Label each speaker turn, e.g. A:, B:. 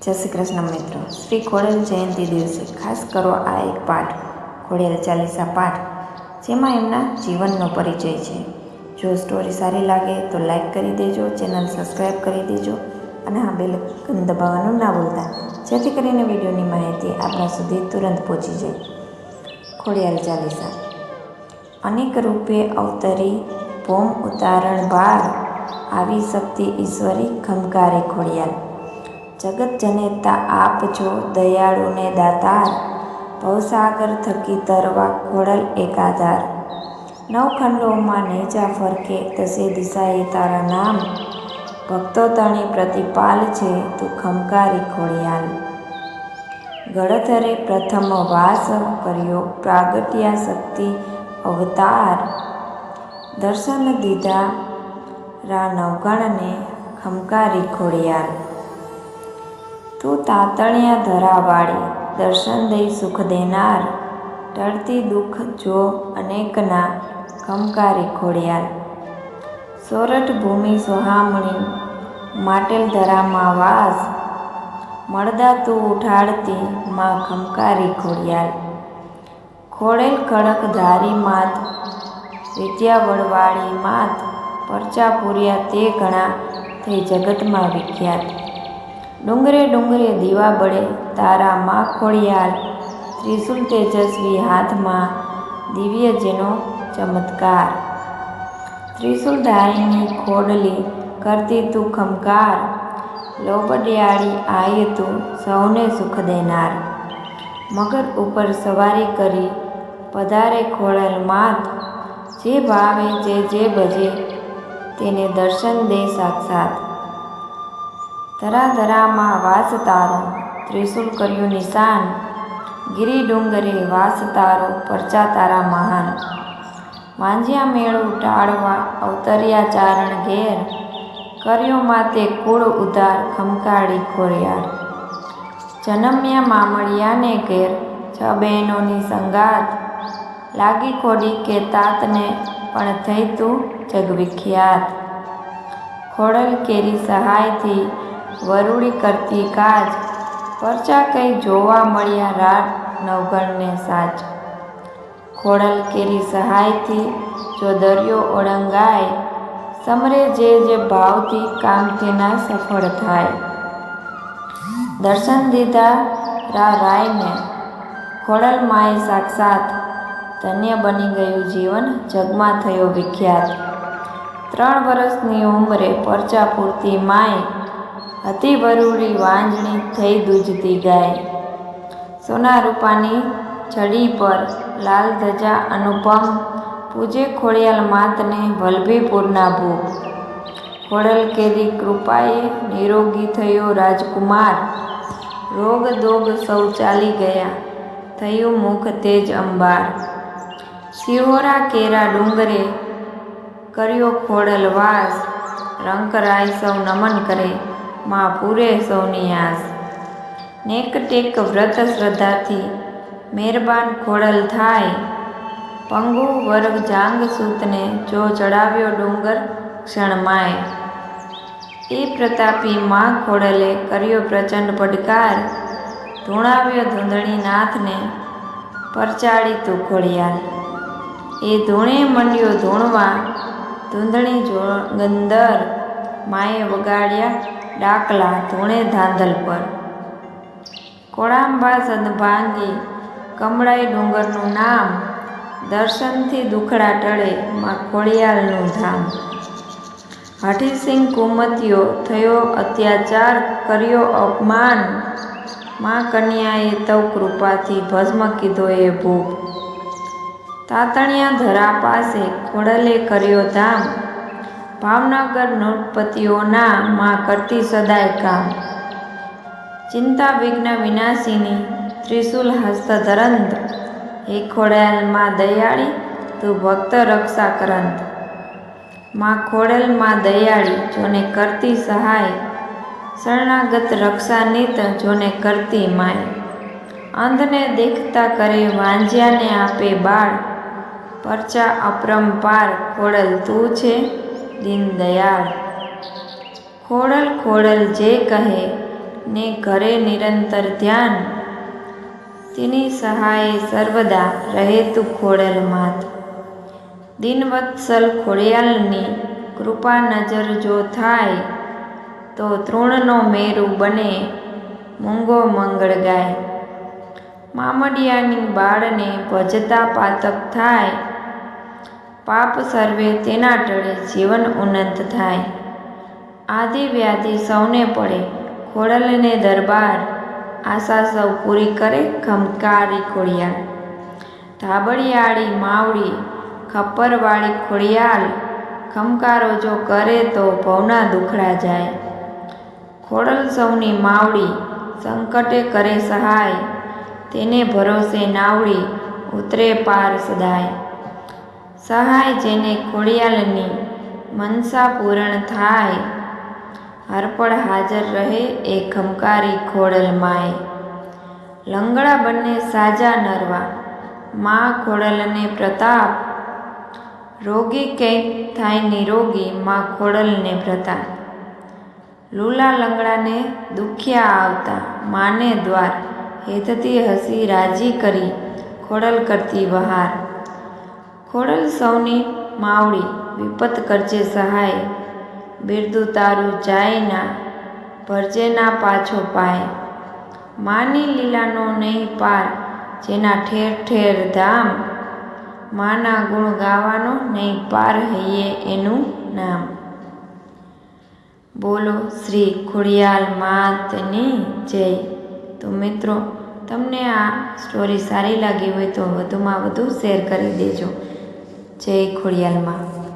A: જય શ્રી કૃષ્ણ મિત્રો, શ્રી ખોડલ જયંતિ દિવસે ખાસ કરો આ એક પાઠ, ખોડિયાર ચાલીસા પાઠ, જેમાં એમના જીવનનો પરિચય છે. જો સ્ટોરી સારી લાગે તો લાઈક કરી દેજો, ચેનલ સબસ્ક્રાઈબ કરી દેજો અને હા બેલ આઇકન દબાવવાનું ના ભૂલતા, જેથી કરીને વિડીયોની માહિતી આપણા સુધી તુરંત પહોંચી જાય. ખોડિયાર ચાલીસા. અનેક રૂપે અવતરી ભૌમ ઉતારણ ભાર, આવી શક્તિ ઈશ્વરી ખમકારે ખોડિયાર. જગત જનેતા આપ છો દયાળુને દાતાર, ભવસાગર થકી તરવા ખોડલ એકાધાર. નવખંડોમાં નેજા ફરકે દસે દિશાએ તારા નામ, ભક્તો તણી પ્રતિપાલ છે તું ખમકારી ખોડિયાર. ગળથરે પ્રથમ વાસ કર્યો પ્રાગટ્યા શક્તિ અવતાર, દર્શન દીધા રા નવગણને ખમકારી ખોડિયાર. તું તાતણિયા ધરાવાળી દર્શન દઈ સુખ દેનાર, ટળતી દુઃખ જો અનેકના ખમકારી ખોડિયાર. સોરઠ ભૂમિ સોહામણી માટેલ ધરામાં વાસ, મળદા તું ઉઠાડતી માં ખમકારી ખોડિયાર. ખોડેલ ખડક ધારી માત વિદ્યા વડવાળી માત, પરચા પૂર્યા તે ઘણા થઈ જગતમાં વિખ્યાત. ડુંગરે ડુંગરે દીવા બળે તારા માં ખોડિયાર, ત્રિશુલ તેજસ્વી હાથમાં દિવ્ય જેનો ચમત્કાર. ત્રિશુલ ધારીની ખોડલી કરતી તું ખમકાર, લોબડિયાળી આય તું સૌને સુખ દેનાર. મગર ઉપર સવારી કરી પધારે ખોડલ માત, જે ભાવે જે ભજે તેને દર્શન દે સાક્ષાત. ધરાધરામાં વાસ તારો ત્રિશુલ કર્યું નિશાન, ગિરી ડુંગરે વાસ તારો પરચા તારા મહાન. વાંજ્યા મેળું ટાળવા અવતર્યા ચારણ ઘેર, કર્યો માતે કુળ ઉધાર ખમકાળી ખોડિયાર. જનમ્યા મામળિયાને ઘેર છ બહેનોની સંગાત, લાગી ખોડી કે તાતને પણ થઈ તું જગવિખ્યાત. ખોડલ કેરી સહાયથી વરુડી કરતી કાજ, પરચા કઈ જોવા મળ્યા રાત નવગણને સાચ. ખોડલ કેરી સહાયથી જો દરિયો ઓળંગાય, સમરે જે ભાવથી કામ તેના સફળ થાય. દર્શન દીધા રાયને ખોડલ માએ સાક્ષાત, ધન્ય બની ગયું જીવન જગમાં થયો વિખ્યાત. 3 વર્ષની ઉંમરે પરચા પૂરતી માય, હતી વરુડી વાંજણી થઈ દૂજતી ગાય. સોના રૂપાની છડી પર લાલ ધજા અનુપમ, પૂજે ખોડિયાર માતને વલ્લભીપુરના ભૂપ. ખોડલ કેરી કૃપાએ નિરોગી થયો રાજકુમાર, રોગ દોગ સૌ ચાલી ગયા થયું મુખ તેજ અંબાર. સિહોરા કેરા ડુંગરે કર્યો ખોડલ વાસ, રંકરાય સૌ નમન કરે માં પૂરે સૌની આસ. નેક ટેક વ્રત શ્રદ્ધાથી મહેરબાન ખોડલ થાય, પંગુ વર્ગ જાંગ સૂતને જો ચડાવ્યો ડુંગર ક્ષણમાય. એ પ્રતાપી માં ખોડલે કર્યો પ્રચંડ પડકાર, ધૂણાવ્યો ધૂંધણીનાથને પરચાળી તું ખોડિયાર. એ ધૂણે મંડ્યો ધૂણવા ધૂંધણી જોગંદર, માએ વગાડ્યા ડાકલા ધૂણે ધાંધલ પર. કોળાંબા સદભાંગી કમળાઈ ડુંગરનું નામ, દર્શનથી દુખડા ટળે માં ખોડિયારનું ધામ. હઠીસિંહ કુમતિયો થયો અત્યાચાર કર્યો અપમાન, માં કન્યાએ તવ કૃપાથી ભસ્મ કીધો એ ભૂપ. તાતણિયા ધરા પાસે ખોડલે કર્યો ધામ, ભાવનગર નૃપતિઓના માં કરતી સદાય કામ. ચિંતા વિઘ્ન વિનાશિની ત્રિશુલ હસ્ત ધરંત, હે ખોડલ માં દયાળી તું ભક્ત રક્ષા કરંત. માં ખોડલ માં દયાળી જોને કરતી સહાય, શરણાગત રક્ષા નિત જોને કરતી માય. અંધને દેખતા કરે વાંજ્યાને આપે બાળ, પરચા અપરંપાર ખોડલ તું છે દીન દયાળ. ખોડલ ખોડલ જે કહે ને ઘરે નિરંતર ધ્યાન, તેની સહાય સર્વદા રહે તું ખોડલ માત. દિનવત્સલ ખોડિયાલની કૃપા નજર જો થાય, તો તૃણનો મેરુ બને મૂંગો મંગળ ગાય. મામડિયાની બાળને ભજતા પાતક થાય, પાપ સર્વે તેના ટળે જીવન ઉન્નત થાય. આદિ વ્યાધિ સૌને પડે ખોડલને દરબાર, આશા સૌ પૂરી કરે ખમકારી ખોડિયાલ. ધાબળિયાળી માવડી ખપ્પરવાળી ખોડિયાલ, ખમકારો જો કરે તો ભવના દુખડા જાય. ખોડલ સૌની માવડી સંકટે કરે સહાય, તેને ભરોસે નાવડી ઉતરે પાર સદાય. સહાય જેને ખોડિયાલની મનસા પૂરણ થાય, હરપળ હાજર રહે એ ખમકારી ખોડલ માય. લંગડા બંને સાજા નરવા મા ખોડલને પ્રતાપ, રોગી કંઈક થાય નિરોગી મા ખોડલને પ્રતાપ. લૂલા લંગડાને દુખ્યા આવતા માને દ્વાર, હેતથી હસી રાજી કરી ખોડલ કરતી વહાર. ખોડલ સૌની માવડી વિપત કરજે સહાય, બિરદું તારું જાય ના ભરજે ના પાછો પાય. માની લીલાનો નહીં પાર જેના ઠેર ઠેર ધામ, માના ગુણ ગાવાનો નહીં પાર હૈયે એનું નામ. બોલો શ્રી ખોડિયાલ માતની જય. તો મિત્રો, તમને આ સ્ટોરી સારી લાગી હોય તો વધુમાં વધુ શેર કરી દેજો. જય ખોડિયાલ માં.